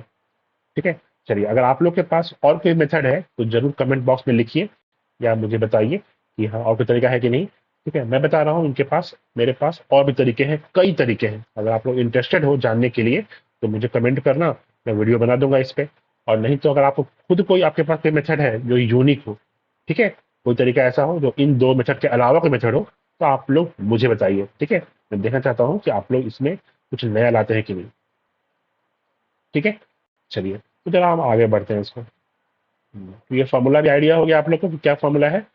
S1: ठीक है, चलिए, अगर आप लोग के पास और कोई मेथड है तो जरूर कमेंट बॉक्स में लिखिए, या मुझे बताइए कि हाँ और कोई तरीका है कि नहीं। ठीक है, मैं बता रहा हूँ इनके पास, मेरे पास और भी तरीके हैं, कई तरीके हैं। अगर आप लोग इंटरेस्टेड हो जानने के लिए तो मुझे कमेंट करना, मैं वीडियो बना दूंगा इस पे। और नहीं तो अगर आप खुद कोई आपके पास कोई मेथड है जो यूनिक हो, ठीक है, कोई तरीका ऐसा हो जो इन दो मेथड के अलावा कोई मेथड हो, तो आप लोग मुझे बताइए। ठीक है, मैं देखना चाहता हूँ कि आप लोग इसमें कुछ नया लाते हैं कि नहीं। ठीक है, चलिए तो जरा हम आगे बढ़ते हैं इसको। तो ये फॉर्मूला भी आइडिया हो गया आप लोग को कि क्या फॉर्मूला है,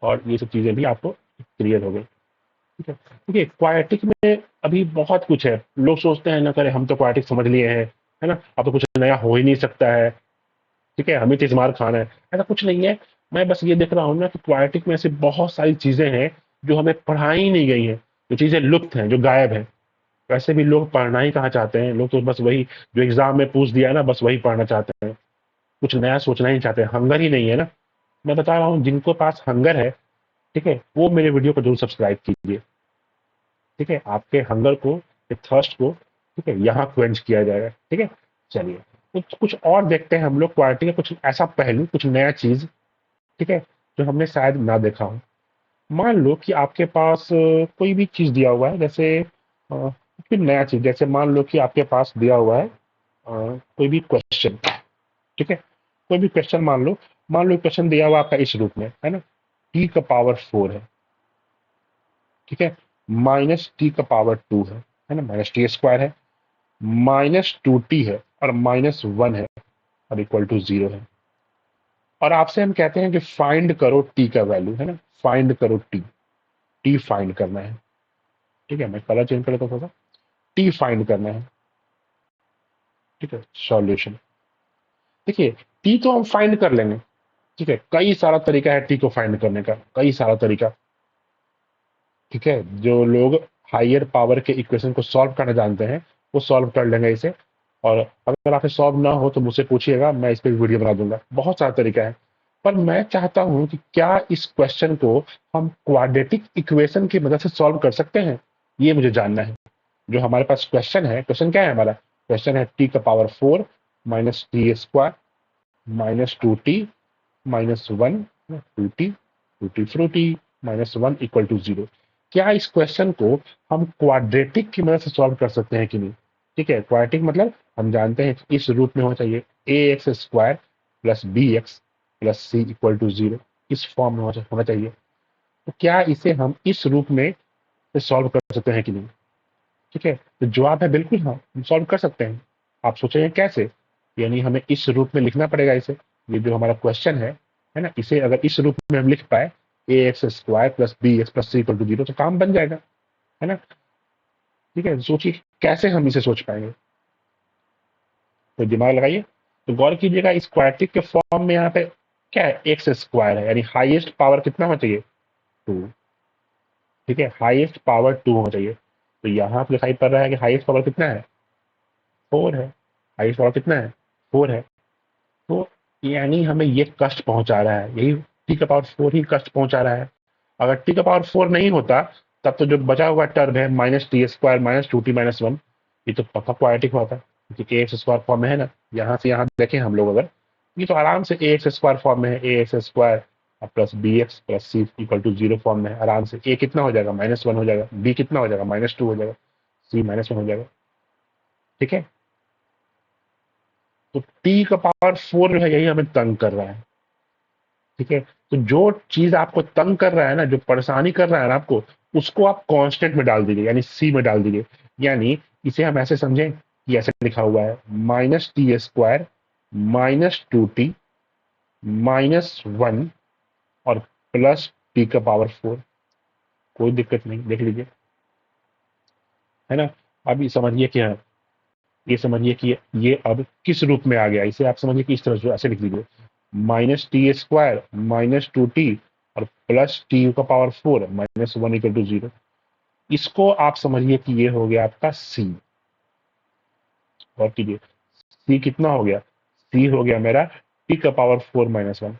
S1: और ये सब चीजें भी आपको क्लियर हो गई। ठीक है, देखिए क्वाड्रेटिक में अभी बहुत कुछ है। लोग सोचते हैं ना, करे हम तो क्वाड्रेटिक समझ लिए हैं, है ना, अब तो कुछ नया हो ही नहीं सकता है। ठीक है, हमें तो इस मार खाना है, ऐसा कुछ नहीं है। मैं बस ये देख रहा हूँ ना कि क्वाड्रेटिक में ऐसी बहुत सारी चीजें हैं जो हमें पढ़ाई ही नहीं गई हैं, जो चीजें लुप्त हैं, जो गायब हैं। वैसे भी लोग पढ़ना ही कहाँ चाहते हैं, लोग तो बस वही जो एग्जाम में पूछ दिया ना, बस वही पढ़ना चाहते हैं। कुछ नया सोचना ही नहीं चाहते, हंगर ही नहीं है ना। मैं बता रहा हूँ जिनको पास हंगर है, ठीक है, वो मेरे वीडियो को जरूर सब्सक्राइब कीजिए। ठीक है, आपके हंगर को, थर्स्ट को, ठीक है, यहाँ क्वेंच किया जाएगा। ठीक है, चलिए कुछ और देखते हैं हम लोग क्वालिटी का, कुछ ऐसा पहलू, कुछ नया चीज, ठीक है, जो हमने शायद ना देखा हो। मान लो कि आपके पास कोई भी चीज दिया हुआ है, जैसे कुछ भी नया चीज, जैसे मान लो कि आपके पास दिया हुआ है कोई भी क्वेश्चन। ठीक है, कोई भी क्वेश्चन मान लो क्वेश्चन दिया हुआ आपका इस रूप में है ना, t⁴ है, ठीक है, -t⁴ है ना, -t² है, -2t है, और -1 है, और इक्वल टू 0 है। और आपसे हम कहते हैं कि फाइंड करो t का वैल्यू, है ना, फाइंड करो t फाइंड करना है। ठीक है, मैं कलर चेंज कर लेता हूँ थोड़ा सा, t फाइंड करना है। ठीक है, सॉल्यूशन। देखिए t तो हम फाइंड कर लेंगे, ठीक है, कई सारा तरीका है t को फाइंड करने का, कई सारा तरीका। ठीक है, जो लोग हायर पावर के इक्वेशन को सॉल्व करना जानते हैं, वो सॉल्व कर लेंगे इसे। और अगर आपसे सॉल्व ना हो तो मुझसे पूछिएगा, मैं इस पर वीडियो बना दूंगा। बहुत सारा तरीका है, पर मैं चाहता हूं कि क्या इस क्वेश्चन को हम क्वाड्रेटिक इक्वेशन की मदद से सॉल्व कर सकते हैं, ये मुझे जानना है। जो हमारे पास क्वेश्चन है, क्वेश्चन क्या है हमारा, क्वेश्चन है t⁴ -t² -2t -1 2t 2t Frooti -1 equal to 0। क्या इस क्वेश्चन को हम क्वाड्रेटिक की मदद से सॉल्व कर सकते हैं कि नहीं। ठीक है, क्वाड्रेटिक मतलब हम जानते हैं कि इस रूप में होना चाहिए ax² plus bx plus C equal to 0, इस फॉर्म में होना चाहिए। तो क्या इसे हम इस रूप में सॉल्व कर सकते हैं कि नहीं। ठीक है, तो जवाब है बिल्कुल हाँ, हम सॉल्व कर सकते हैं। आप सोचेंगे कैसे, यानी हमें इस रूप में लिखना पड़ेगा इसे। ये जो हमारा क्वेश्चन है ना, इसे अगर इस रूप में हम लिख पाए ax² plus bx plus C equal to 0, तो काम बन जाएगा, है ना। ठीक है, सोचिए कैसे हम इसे सोच पाएंगे, तो दिमाग लगाइए। तो गौर कीजिएगा, इस क्वाड्रेटिक के फॉर्म में यहाँ पे क्या है, x² है, यानी हाईएस्ट पावर कितना होना चाहिए, 2। ठीक है, हाईएस्ट पावर 2 होना चाहिए। तो यहाँ पे दिखाई पड़ रहा है कि हाईएस्ट पावर कितना है, 4 है। हाईएस्ट पावर कितना है, 4 है। तो यानी हमें ये कष्ट पहुंचा रहा है, यही t⁴ ही कष्ट पहुंचा रहा है। अगर t⁴ नहीं होता, तब तो जो बचा हुआ टर्म है -t² -2t-1, ये तो पक्का क्वाड्रेटिक होता, क्योंकि ax² फॉर्म में है ना। यहाँ से यहाँ देखें हम लोग अगर, ये तो आराम से ax² फॉर्म में है, ax² plus bx plus C equal to 0 form में है। आराम से a कितना हो जाएगा, -1 हो जाएगा, b कितना हो जाएगा, -2 हो जाएगा, c -1 हो जाएगा। ठीक है, तो t⁴ जो है यही हमें तंग कर रहा है। ठीक है, तो जो चीज आपको तंग कर रहा है ना, जो परेशानी कर रहा है ना आपको, उसको आप कांस्टेंट में डाल दीजिए, यानी सी में डाल दीजिए। यानी इसे हम ऐसे समझें कि ऐसे लिखा हुआ है -t² -2t -1 और प्लस t⁴। कोई दिक्कत नहीं, देख लीजिए, है ना। अब ये समझिए कि हाँ, ये समझिए कि ये अब किस रूप में आ गया, इसे आप समझिए कि इस तरह से ऐसे लिख लीजिए, -t² -2t और प्लस t⁴ -1 इक्वल टू 0। इसको आप समझिए कि ये हो गया आपका c। और कीजिए, c कितना हो गया, c हो गया मेरा t⁴ -1।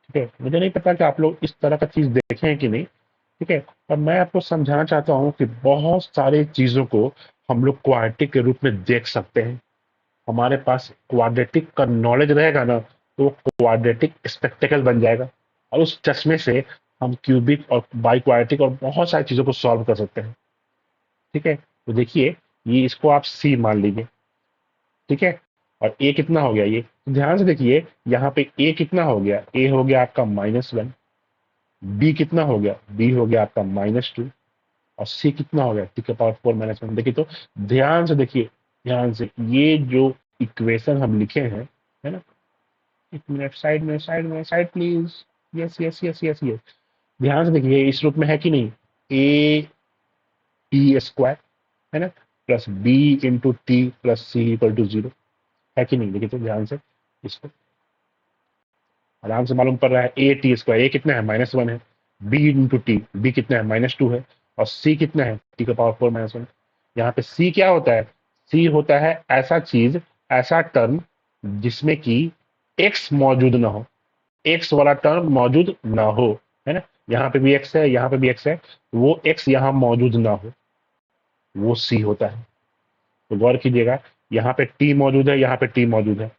S1: ठीक है, मुझे नहीं पता कि आप लोग इस तरह का चीज देखे हैं कि नहीं। ठीक है, पर मैं आपको समझाना चाहता हूँ कि बहुत सारी चीजों को हम लोग क्वाड्रेटिक के रूप में देख सकते हैं। हमारे पास क्वाड्रेटिक का नॉलेज रहेगा ना, तो क्वाड्रेटिक स्पेक्टेकल बन जाएगा, और उस चश्मे से हम क्यूबिक और बाई क्वाड्रेटिक और बहुत सारी चीजों को सॉल्व कर सकते हैं। ठीक है, तो देखिए ये इसको आप सी मान लीजिए। ठीक है, और ए कितना हो गया, ये तो ध्यान से देखिए यहाँ पे ए कितना हो गया, ए हो गया आपका -1, बी कितना हो गया, बी हो गया आपका -2, और सी कितना हो गया, t⁻⁴ - 1। देखिए तो ध्यान से देखिए, ध्यान से ये जो इक्वेशन हम लिखे हैं, है ना, एक minute, side please, yes yes yes yes yes, ध्यान से देखिए इस रूप में है कि नहीं, ए टी स्क्वायर, है ना, plus b into T plus C equal to 0, है कि नहीं, देखिए तो ध्यान से इसको आराम से मालूम पड़ रहा है। ए टी स्क्वायर, ए कितना है, -1 है, बी इंटू टी, बी कितना है, -2 है, और सी कितना है, t⁻⁴ - 1। यहाँ पे सी क्या होता है, सी होता है ऐसा चीज, ऐसा टर्म जिसमें कि एक्स मौजूद ना हो, एक्स वाला टर्म मौजूद ना हो, है ना, यहाँ पे भी एक्स है, यहाँ पे भी एक्स है, वो एक्स यहाँ मौजूद ना हो, वो सी होता है। तो गौर कीजिएगा, यहाँ पे टी मौजूद है, यहाँ पे टी मौजूद है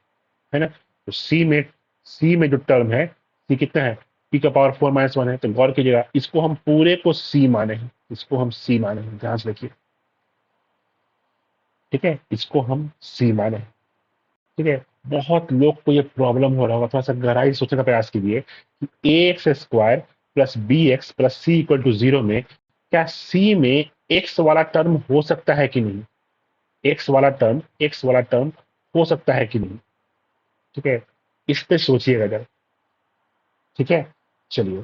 S1: ना, तो सी में जो टर्म है, सी कितना है, t⁻⁴ - 1 है, तो गौर कीजिएगा इसको हम पूरे को सी माने हैं, इसको हम सी माने हैं, ध्यान से देखिए। ठीक है, इसको हम सी माने हैं। ठीक है, बहुत लोग को ये प्रॉब्लम हो रहा होगा, थोड़ा सा गहराई से सोचने का प्रयास कीजिए कि A X square plus B X plus C equal to 0 में क्या सी में एक्स वाला टर्म हो सकता है कि नहीं, एक्स वाला टर्म हो सकता है कि नहीं। ठीक है, इस पे सोचिएगा जरा। ठीक है, चलिए,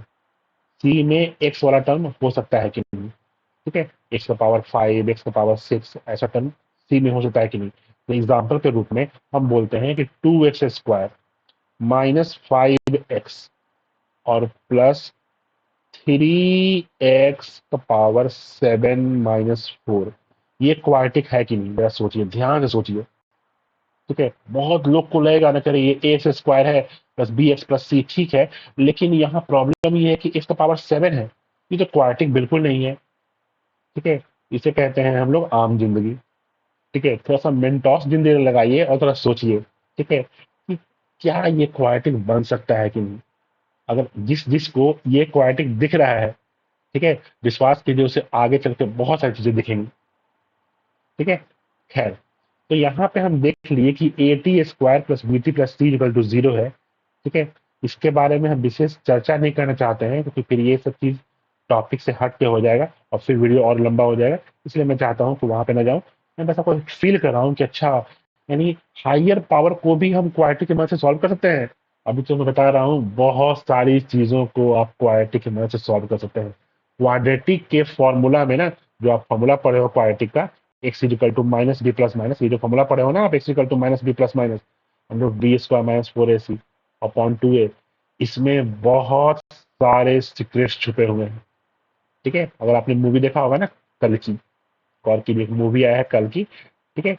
S1: सी में एक्स वाला टर्म हो सकता है कि नहीं। ठीक है, x⁵, x⁶ ऐसा टर्म सी में हो सकता है कि नहीं। तो एग्जाम्पल के रूप में हम बोलते हैं कि 2x² -5x और प्लस 3x⁴ ये क्वाड्रेटिक है कि नहीं, जरा सोचिए, ध्यान से सोचिए। ठीक है, बहुत लोग को लगेगा ना, करे ये a² है प्लस बी एक्स प्लस सी, ठीक है, लेकिन यहाँ प्रॉब्लम ये है कि x⁻⁷ है, ये तो क्वाड्रेटिक बिल्कुल नहीं है। ठीक है, इसे कहते हैं हम लोग आम जिंदगी। ठीक है, थोड़ा सा मेंटोस जिंदगी लगाइए और थोड़ा सोचिए। ठीक है, कि क्या ये क्वाड्रेटिक बन सकता है कि नहीं। अगर जिसको ये क्वाड्रेटिक दिख रहा है, ठीक है, विश्वास कीजिए उसे आगे चल के बहुत सारी चीजें दिखेंगी। ठीक है, खैर, तो यहाँ पे हम देख लिए कि a⁻² plus b⁻ plus c equal to 0 है। ठीक है, इसके बारे में हम विशेष चर्चा नहीं करना चाहते हैं, क्योंकि फिर ये सब चीज टॉपिक से हट के हो जाएगा और फिर वीडियो और लंबा हो जाएगा, इसलिए मैं चाहता हूँ कि वहां पे ना जाऊं। मैं बस आपको फील कर रहा हूँ कि अच्छा, यानी हायर पावर को भी हम क्वाड्रेटिक की मदद से सॉल्व कर सकते हैं। अभी तो मैं बता रहा हूँ बहुत सारी चीजों को आप क्वाड्रेटिक की मदद से सॉल्व कर सकते हैं। क्वाड्रेटिक के फॉर्मूला में ना, जो आप फॉर्मूला पढ़े हो क्वाड्रेटिक का, x equal to minus B plus minus, ये जो फॉर्मूला पढ़े हो ना आप, x equal to minus B plus minus √b² - 4ac upon 2a, इसमें बहुत सारे सीक्रेट्स छुपे हुए हैं। ठीक है, अगर आपने मूवी देखा होगा ना, कल की, गौर की एक मूवी आया है कल की। ठीक है,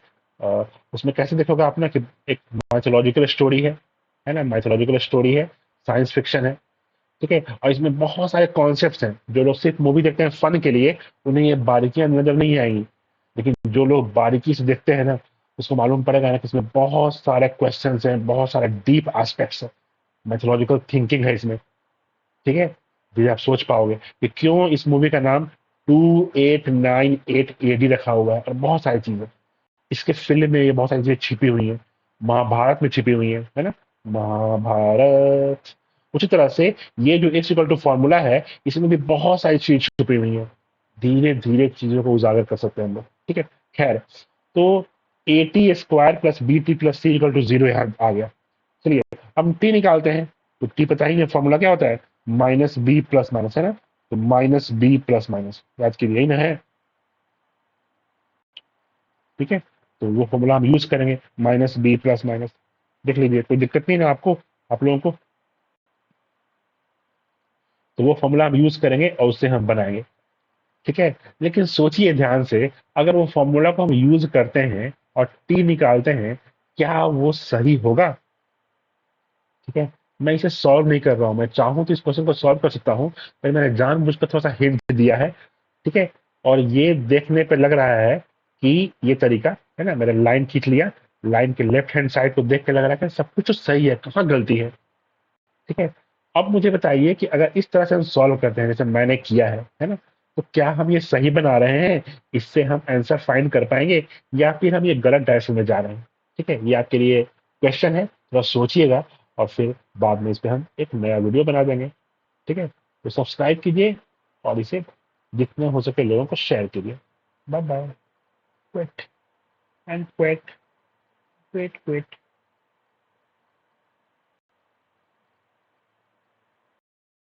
S1: उसमें कैसे देखोगे आपने कि एक माइथोलॉजिकल स्टोरी है ना, माइथोलॉजिकल स्टोरी है, साइंस फिक्शन है। ठीक है, और इसमें बहुत सारे कॉन्सेप्ट्स हैं, जो लोग सिर्फ मूवी देखते हैं फन के लिए, उन्हें ये बारीकियां नजर नहीं आएंगी, लेकिन जो लोग बारीकी से देखते हैं ना, उसको मालूम पड़ेगा ना कि इसमें बहुत सारे क्वेश्चंस हैं, बहुत सारे डीप एस्पेक्ट्स है, मैथोलॉजिकल थिंकिंग है इसमें। ठीक है, जी आप सोच पाओगे कि क्यों इस मूवी का नाम 2898 एडी रखा हुआ है, और बहुत सारी चीजें इसके फिल्म में, ये बहुत सारी चीजें छिपी हुई हैं, महाभारत में छिपी हुई है ना, महाभारत। उसी तरह से ये जो एक्स इक्वल टू फॉर्मूला है, इसमें भी बहुत सारी चीज छुपी हुई है, धीरे धीरे चीजों को उजागर कर सकते हैं हम लोग। ठीक है, खैर, तो a⁻² plus b⁻ plus c equal to 0 यहाँ आ गया। चलिए, हम टी निकालते हैं, तो टी पता ही है फॉर्मूला क्या होता है, माइनस बी प्लस माइनस, है ना, तो माइनस बी प्लस माइनस, याद कीजिए यही ना है। ठीक है, तो वो फॉर्मूला हम यूज करेंगे, माइनस बी प्लस माइनस। देख लीजिए, कोई दिक्कत नहीं ना आपको, आप लोगों को, तो वो फॉर्मूला हम यूज करेंगे और उससे हम बनाएंगे। ठीक है, लेकिन सोचिए ध्यान से, अगर वो फॉर्मूला को हम यूज करते हैं और टी निकालते हैं, क्या वो सही होगा। ठीक है, मैं इसे सॉल्व नहीं कर रहा हूं, मैं चाहूं तो इस क्वेश्चन को सॉल्व कर सकता हूं, पर मैंने जानबूझकर थोड़ा सा हिंट दिया है। ठीक है, और ये देखने पे लग रहा है कि ये तरीका, है ना, मैंने लाइन खींच लिया, लाइन के लेफ्ट हैंड साइड को देख के लग रहा है कि सब कुछ तो सही है, कहाँ गलती है। ठीक है, अब मुझे बताइए कि अगर इस तरह से हम सॉल्व करते हैं जैसे मैंने किया है ना, तो क्या हम ये सही बना रहे हैं, इससे हम आंसर फाइंड कर पाएंगे, या फिर हम ये गलत डायरेक्शन में जा रहे हैं। ठीक है, ये आपके लिए क्वेश्चन है, थोड़ा सोचिएगा, और फिर बाद में इस पे हम एक नया वीडियो बना देंगे। ठीक है, तो सब्सक्राइब कीजिए और इसे जितने हो सके लोगों को शेयर कीजिए। Bye bye. Quit and quit, quit quit.